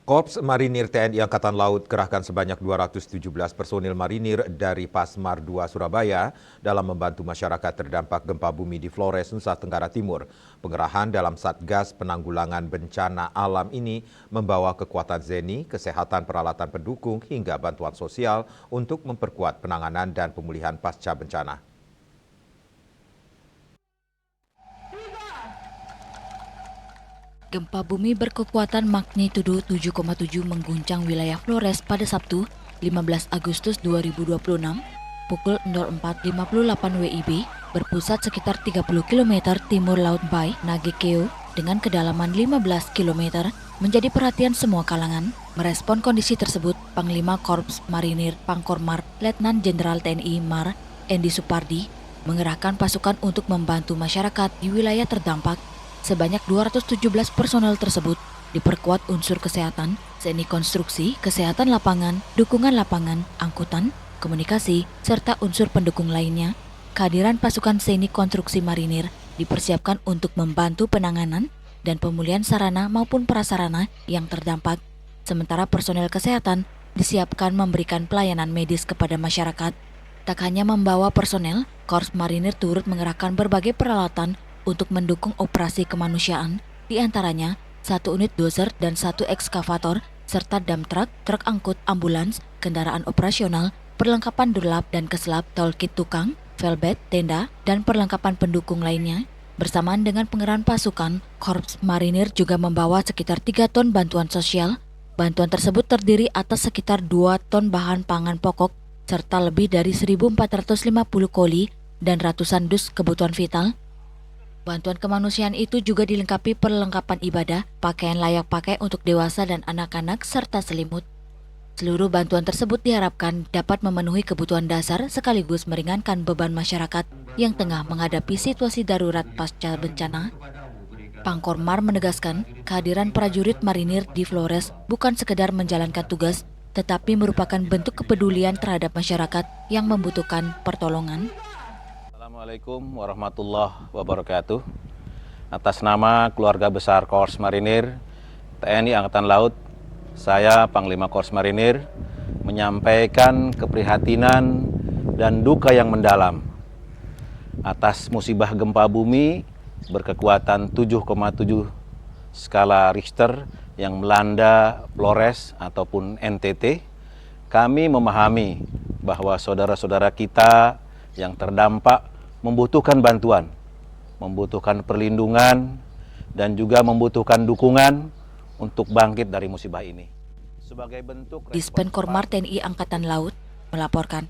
Korps Marinir TNI Angkatan Laut kerahkan sebanyak 217 personil marinir dari Pasmar II Surabaya dalam membantu masyarakat terdampak gempa bumi di Flores, Nusa Tenggara Timur. Pengerahan dalam Satgas Penanggulangan Bencana Alam ini membawa kekuatan ZENI, kesehatan peralatan pendukung hingga bantuan sosial untuk memperkuat penanganan dan pemulihan pasca bencana. Gempa bumi berkekuatan magnitudo 7,7 mengguncang wilayah Flores pada Sabtu, 15 Agustus 2026, pukul 04.58 WIB, berpusat sekitar 30 km timur Laut Bay, Nagekeo, dengan kedalaman 15 km, menjadi perhatian semua kalangan. Merespon kondisi tersebut, Panglima Korps Marinir Pangkormar Letnan Jenderal TNI Mar Endi Supardi mengerahkan pasukan untuk membantu masyarakat di wilayah terdampak. Sebanyak 217 personel tersebut diperkuat unsur kesehatan, seni konstruksi, kesehatan lapangan, dukungan lapangan, angkutan, komunikasi, serta unsur pendukung lainnya. Kehadiran pasukan seni konstruksi marinir dipersiapkan untuk membantu penanganan dan pemulihan sarana maupun prasarana yang terdampak. Sementara personel kesehatan disiapkan memberikan pelayanan medis kepada masyarakat. Tak hanya membawa personel, Korps Marinir turut mengerahkan berbagai peralatan untuk mendukung operasi kemanusiaan, diantaranya 1 unit dozer dan 1 ekskavator, serta dump truck, truk angkut, ambulans, kendaraan operasional, perlengkapan durlap dan keselap, toolkit tukang, velbet, tenda, dan perlengkapan pendukung lainnya. Bersamaan dengan pengerahan pasukan, Korps Marinir juga membawa sekitar 3 ton bantuan sosial. Bantuan tersebut terdiri atas sekitar 2 ton bahan pangan pokok, serta lebih dari 1.450 koli dan ratusan dus kebutuhan vital. Bantuan kemanusiaan itu juga dilengkapi perlengkapan ibadah, pakaian layak pakai untuk dewasa dan anak-anak, serta selimut. Seluruh bantuan tersebut diharapkan dapat memenuhi kebutuhan dasar sekaligus meringankan beban masyarakat yang tengah menghadapi situasi darurat pasca bencana. Pangkormar menegaskan kehadiran prajurit marinir di Flores bukan sekedar menjalankan tugas, tetapi merupakan bentuk kepedulian terhadap masyarakat yang membutuhkan pertolongan. Assalamualaikum warahmatullahi wabarakatuh. Atas nama keluarga besar Korps Marinir TNI Angkatan Laut, saya Panglima Korps Marinir menyampaikan keprihatinan dan duka yang mendalam atas musibah gempa bumi berkekuatan 7,7 skala Richter yang melanda Flores ataupun NTT. Kami memahami bahwa saudara-saudara kita yang terdampak membutuhkan bantuan, membutuhkan perlindungan, dan juga membutuhkan dukungan untuk bangkit dari musibah ini. Sebagai bentuk Dispenkormar TNI Angkatan Laut melaporkan.